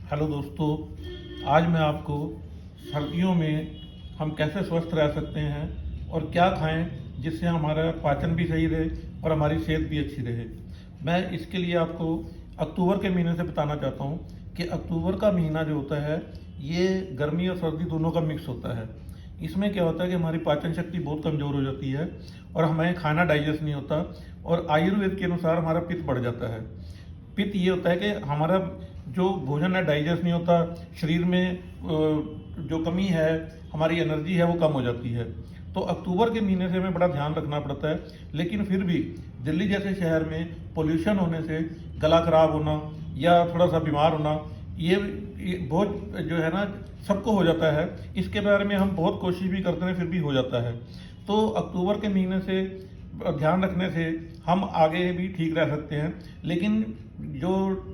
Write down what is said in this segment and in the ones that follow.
Hello दोस्तों, आज मैं आपको सर्दियों में हम कैसे स्वस्थ रह सकते हैं और क्या खाएं जिससे हमारा पाचन भी सही रहे और हमारी सेहत भी अच्छी रहे। मैं इसके लिए आपको अक्टूबर के महीने से बताना चाहता हूं कि अक्टूबर का महीना जो होता है ये गर्मी और सर्दी दोनों का मिक्स होता है। इसमें क्या होता है कि हमारी पाचन शक्ति बहुत कमज़ोर हो जाती है और हमें खाना डाइजेस्ट नहीं होता और आयुर्वेद के अनुसार हमारा पित्त बढ़ जाता है। पित्त ये होता है कि हमारा जो भोजन है डाइजेस्ट नहीं होता, शरीर में जो कमी है, हमारी एनर्जी है वो कम हो जाती है। तो अक्टूबर के महीने से हमें बड़ा ध्यान रखना पड़ता है। लेकिन फिर भी दिल्ली जैसे शहर में पोल्यूशन होने से गला खराब होना या थोड़ा सा बीमार होना ये बहुत जो है ना सबको हो जाता है। इसके बारे में हम बहुत कोशिश भी करते हैं फिर भी हो जाता है। तो अक्टूबर के महीने से ध्यान रखने से हम आगे भी ठीक रह सकते हैं। लेकिन जो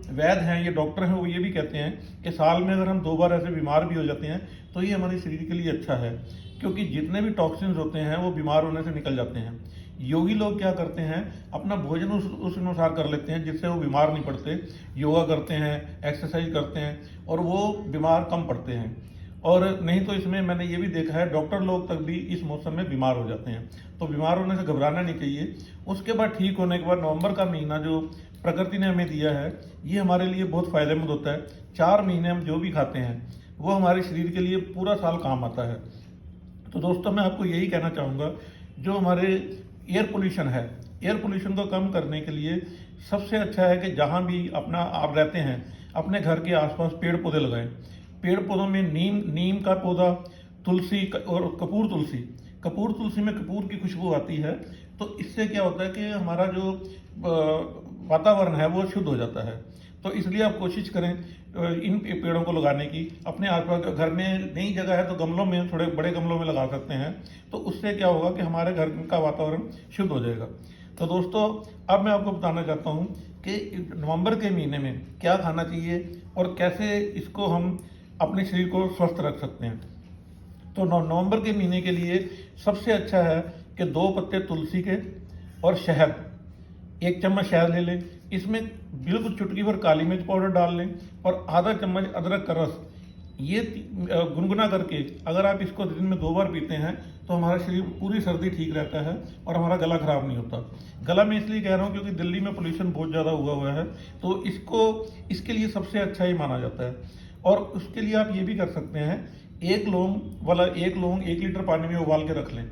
वैद्य हैं, ये डॉक्टर हैं, वो ये भी कहते हैं कि साल में अगर हम 2 बार ऐसे बीमार भी हो जाते हैं तो ये हमारे शरीर के लिए अच्छा है, क्योंकि जितने भी टॉक्सिन्स होते हैं वो बीमार होने से निकल जाते हैं। योगी लोग क्या करते हैं, अपना भोजन उस अनुसार कर लेते हैं जिससे वो बीमार नहीं पड़ते। योगा करते हैं, एक्सरसाइज करते हैं और वो बीमार कम पड़ते हैं। और नहीं तो इसमें मैंने ये भी देखा है, डॉक्टर लोग तक भी इस मौसम में बीमार हो जाते हैं। तो बीमार होने से घबराना नहीं चाहिए। उसके बाद ठीक होने के बाद नवंबर का महीना जो प्रकृति ने हमें दिया है ये हमारे लिए बहुत फ़ायदेमंद होता है। 4 महीने हम जो भी खाते हैं वो हमारे शरीर के लिए पूरा साल काम आता है। तो दोस्तों, मैं आपको यही कहना चाहूँगा, जो हमारे एयर पोल्यूशन है, एयर पोल्यूशन को कम करने के लिए सबसे अच्छा है कि जहाँ भी अपना आप रहते हैं अपने घर के आसपास पेड़ पौधे लगाएं। पेड़ पौधों में नीम का पौधा, तुलसी और कपूर तुलसी में कपूर की खुशबू आती है। तो इससे क्या होता है कि हमारा जो वातावरण है वो शुद्ध हो जाता है। तो इसलिए आप कोशिश करें इन पेड़ों को लगाने की। अपने आसपास घर में नई जगह है तो गमलों में, थोड़े बड़े गमलों में लगा सकते हैं। तो उससे क्या होगा कि हमारे घर का वातावरण शुद्ध हो जाएगा। तो दोस्तों, अब मैं आपको बताना चाहता हूँ कि नवंबर के महीने में क्या खाना चाहिए और कैसे इसको हम अपने शरीर को स्वस्थ रख सकते हैं। तो नवंबर के महीने के लिए सबसे अच्छा है कि 2 पत्ते तुलसी के और शहद, 1 चम्मच शहद ले लें। इसमें बिल्कुल चुटकी भर काली मिर्च पाउडर डाल लें और आधा चम्मच अदरक का रस, ये गुनगुना करके अगर आप इसको दिन में 2 बार पीते हैं तो हमारा शरीर पूरी सर्दी ठीक रहता है और हमारा गला खराब नहीं होता। गला मैं इसलिए कह रहा हूँ क्योंकि दिल्ली में पोल्यूशन बहुत ज़्यादा हुआ है, तो इसके लिए सबसे अच्छा ही माना जाता है। और उसके लिए आप ये भी कर सकते हैं, 1 लौंग 1 लीटर पानी में उबाल के रख लें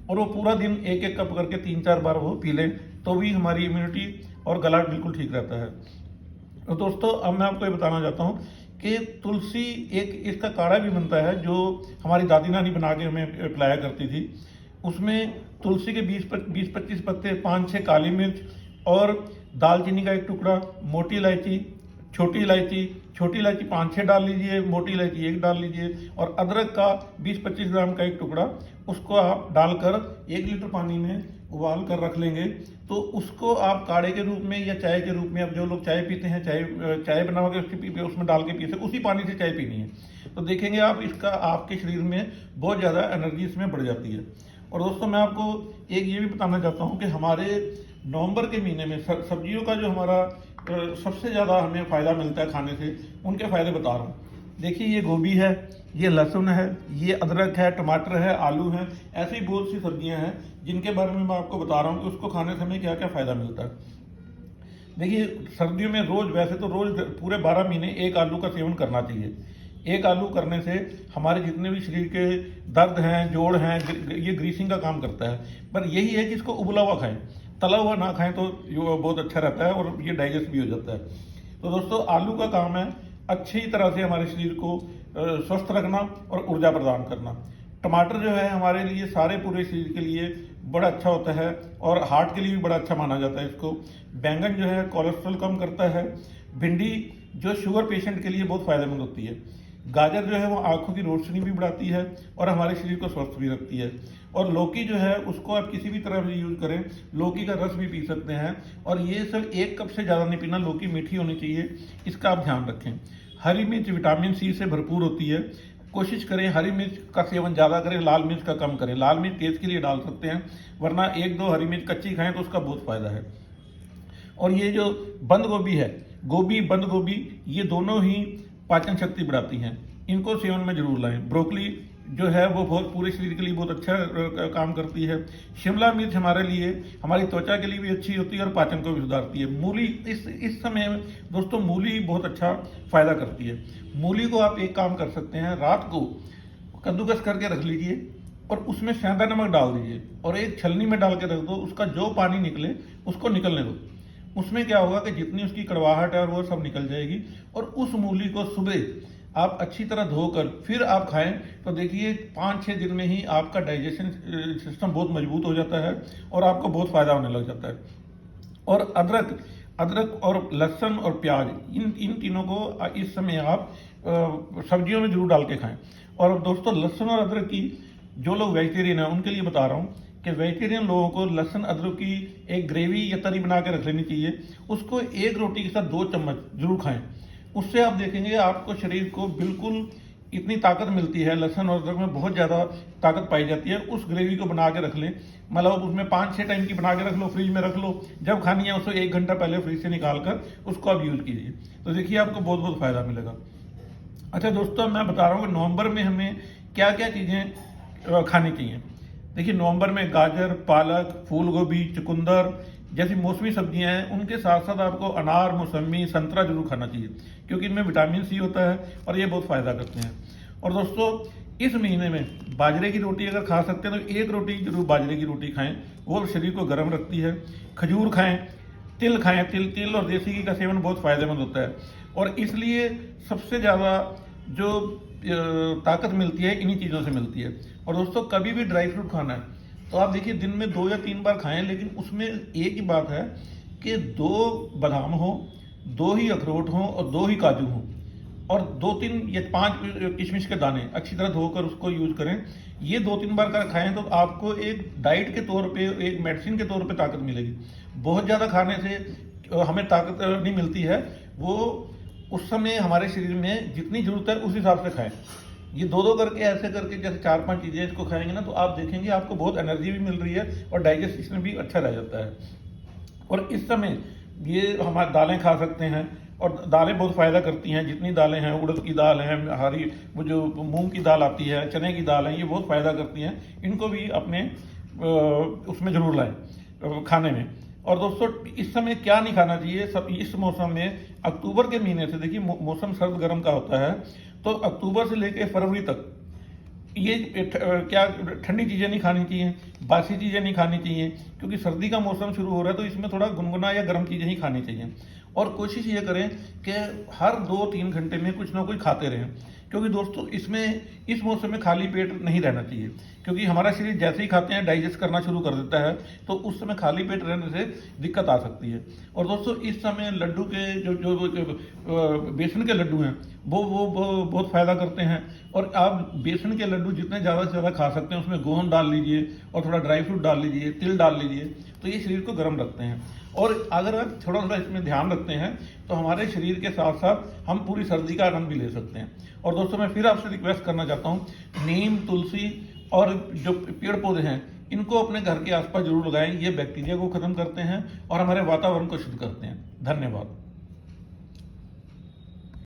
और वो पूरा दिन 1-1 कप करके 3-4 बार वो पी लें, तो भी हमारी इम्यूनिटी और गला बिल्कुल ठीक रहता है। तो दोस्तों, अब मैं आपको ये बताना चाहता हूँ कि तुलसी एक इसका काढ़ा भी बनता है जो हमारी दादी नानी बना के हमें पिलाया करती थी। उसमें तुलसी के 20-25 पत्ते, 5-6 काली मिर्च और दालचीनी का 1 टुकड़ा, छोटी इलायची 5-6 डाल लीजिए, मोटी इलायची 1 डाल लीजिए और अदरक का 20-25 ग्राम का 1 टुकड़ा, उसको आप डालकर 1 लीटर पानी में उबाल कर रख लेंगे। तो उसको आप काढ़े के रूप में या चाय के रूप में, अब जो लोग चाय पीते हैं, चाय बना के उसमें डाल के पी सकते, उसी पानी से चाय पीनी है। तो देखेंगे आप, इसका आपके शरीर में बहुत ज़्यादा एनर्जी इसमें बढ़ जाती है। और दोस्तों, मैं आपको एक ये भी बताना चाहता हूँ कि हमारे नवंबर के महीने में सब्जियों का जो हमारा सबसे ज़्यादा हमें फ़ायदा मिलता है खाने से, उनके फ़ायदे बता रहा हूँ। देखिए, ये गोभी है, ये लहसुन है, ये अदरक है, टमाटर है, आलू है, ऐसी बहुत सी सब्जियां हैं जिनके बारे में मैं आपको बता रहा हूँ कि उसको खाने से हमें क्या क्या फ़ायदा मिलता है। देखिए, सर्दियों में वैसे तो रोज़ पूरे 12 महीने 1 आलू का सेवन करना चाहिए। 1 आलू करने से हमारे जितने भी शरीर के दर्द हैं, जोड़ हैं, ये ग्रीसिंग का काम करता है। पर यही है कि इसको उबला हुआ खाएं, तला हुआ ना खाएं तो बहुत अच्छा रहता है और ये डाइजेस्ट भी हो जाता है। तो दोस्तों, आलू का काम है अच्छी तरह से हमारे शरीर को स्वस्थ रखना और ऊर्जा प्रदान करना। टमाटर जो है हमारे लिए सारे पूरे शरीर के लिए बड़ा अच्छा होता है और हार्ट के लिए भी बड़ा अच्छा माना जाता है इसको। बैंगन जो है कोलेस्ट्रॉल कम करता है। भिंडी जो शुगर पेशेंट के लिए बहुत फ़ायदेमंद होती है। गाजर जो है वो आंखों की रोशनी भी बढ़ाती है और हमारे शरीर को स्वस्थ भी रखती है। और लौकी जो है उसको आप किसी भी तरह से यूज़ करें, लौकी का रस भी पी सकते हैं। और ये सब 1 कप से ज़्यादा नहीं पीना, लौकी मीठी होनी चाहिए, इसका आप ध्यान रखें। हरी मिर्च विटामिन सी से भरपूर होती है। कोशिश करें हरी मिर्च का सेवन ज़्यादा करें, लाल मिर्च का कम करें। लाल मिर्च तेज़ के लिए डाल सकते हैं, वरना 1-2 हरी मिर्च कच्ची खाएं तो उसका बहुत फ़ायदा है। और ये जो बंद गोभी है, बंद गोभी, ये दोनों ही पाचन शक्ति बढ़ाती हैं। इनको सेवन में जरूर लाएं। ब्रोकली जो है वो बहुत पूरे शरीर के लिए बहुत अच्छा काम करती है। शिमला मिर्च हमारे लिए, हमारी त्वचा के लिए भी अच्छी होती है और पाचन को भी सुधारती है। मूली इस समय दोस्तों मूली बहुत अच्छा फायदा करती है। मूली को आप एक काम कर सकते हैं, रात को कद्दूकस करके रख लीजिए और उसमें सेंधा नमक डाल दीजिए और एक छलनी में डाल के रख दो। उसका जो पानी निकले उसको निकलने दो। उसमें क्या होगा कि जितनी उसकी कड़वाहट है और वो सब निकल जाएगी। और उस मूली को सुबह आप अच्छी तरह धोकर फिर आप खाएं तो देखिए 5-6 दिन में ही आपका डाइजेशन सिस्टम बहुत मजबूत हो जाता है और आपको बहुत फायदा होने लग जाता है। और अदरक और लहसुन और प्याज, इन तीनों को इस समय आप सब्जियों में जरूर डाल के खाएं। और दोस्तों लहसुन और अदरक की, जो लोग वेजिटेरियन हैं उनके लिए बता रहा हूँ कि वेजिटेरियन लोगों को लहसुन अदरक की एक ग्रेवी या तरी बना के रख लेनी चाहिए। उसको एक रोटी के साथ 2 चम्मच जरूर खाएं। उससे आप देखेंगे आपको शरीर को बिल्कुल इतनी ताकत मिलती है। लहसुन और अदरक में बहुत ज़्यादा ताकत पाई जाती है। उस ग्रेवी को बना के रख लें, मतलब उसमें 5-6 टाइम की बना के रख लो, फ्रिज में रख लो। जब खानी है उसको 1 घंटा पहले फ्रिज से निकाल कर उसको आप यूज़ कीजिए, तो देखिए आपको बहुत बहुत फायदा मिलेगा। अच्छा दोस्तों, मैं बता रहा हूँ कि नवंबर में हमें क्या क्या चीज़ें खानी चाहिए। देखिए नवंबर में गाजर, पालक, फूल गोभी, चुकंदर जैसी मौसमी सब्जियां हैं, उनके साथ साथ आपको अनार, मौसमी, संतरा जरूर खाना चाहिए क्योंकि इनमें विटामिन सी होता है और ये बहुत फ़ायदा करते हैं। और दोस्तों इस महीने में बाजरे की रोटी अगर खा सकते हैं तो 1 रोटी जरूर बाजरे की रोटी खाएं, वो शरीर को गर्म रखती है। खजूर खाएं, तिल खाएं। तिल और देसी घी का सेवन बहुत फ़ायदेमंद होता है और इसलिए सबसे ज़्यादा जो ताकत मिलती है इन्हीं चीज़ों से मिलती है। और दोस्तों कभी भी ड्राई फ्रूट खाना है तो आप देखिए दिन में 2 या 3 बार खाएं, लेकिन उसमें एक ही बात है कि 2 बादाम हो, 2 ही अखरोट हो और 2 ही काजू हो और 2-3 या 5 किशमिश के दाने अच्छी तरह धोकर उसको यूज करें। ये 2-3 बार कर खाएं तो आपको एक डाइट के तौर पे, एक मेडिसिन के तौर पे ताकत मिलेगी। बहुत ज़्यादा खाने से हमें ताकत नहीं मिलती है, वो उस समय हमारे शरीर में जितनी जरूरत है उस हिसाब से खाएं। ये 2-2 करके ऐसे करके जैसे 4-5 चीज़ें इसको खाएंगे ना तो आप देखेंगे आपको बहुत एनर्जी भी मिल रही है और डाइजेशन भी अच्छा रह जाता है। और इस समय ये हमारे दालें खा सकते हैं और दालें बहुत फ़ायदा करती हैं। जितनी दालें हैं, उड़द की दाल है, हरी वो जो मूंग की दाल आती है, चने की दाल है, ये बहुत फ़ायदा करती हैं। इनको भी अपने उसमें ज़रूर लाएं खाने में। और दोस्तों इस समय क्या नहीं खाना चाहिए, सब इस मौसम में अक्टूबर के महीने से, देखिए मौसम सर्द गर्म का होता है, तो अक्टूबर से लेकर फरवरी तक ये क्या ठंडी चीज़ें नहीं खानी चाहिए, बासी चीज़ें नहीं खानी चाहिए क्योंकि सर्दी का मौसम शुरू हो रहा है तो इसमें थोड़ा गुनगुना या गर्म चीज़ें ही खानी चाहिए। और कोशिश ये करें कि हर 2-3 घंटे में कुछ ना कुछ खाते रहें क्योंकि दोस्तों इस मौसम में खाली पेट नहीं रहना चाहिए क्योंकि हमारा शरीर जैसे ही खाते हैं डाइजेस्ट करना शुरू कर देता है, तो उस समय खाली पेट रहने से दिक्कत आ सकती है। और दोस्तों इस समय लड्डू के जो बेसन के लड्डू हैं वो बहुत फ़ायदा करते हैं। और आप बेसन के लड्डू जितने ज़्यादा से ज़्यादा खा सकते हैं, उसमें गोंद डाल लीजिए और थोड़ा ड्राई फ्रूट डाल लीजिए, तिल डाल लीजिए, तो ये शरीर को गर्म रखते हैं। और अगर आप थोड़ा थोड़ा इसमें ध्यान रखते हैं तो हमारे शरीर के साथ साथ हम पूरी सर्दी का आनंद भी ले सकते हैं। और दोस्तों मैं फिर आपसे रिक्वेस्ट करना चाहता हूँ, नीम, तुलसी और जो पेड़ पौधे हैं इनको अपने घर के आसपास जरूर लगाएं। ये बैक्टीरिया को खत्म करते हैं और हमारे वातावरण को शुद्ध करते हैं। धन्यवाद।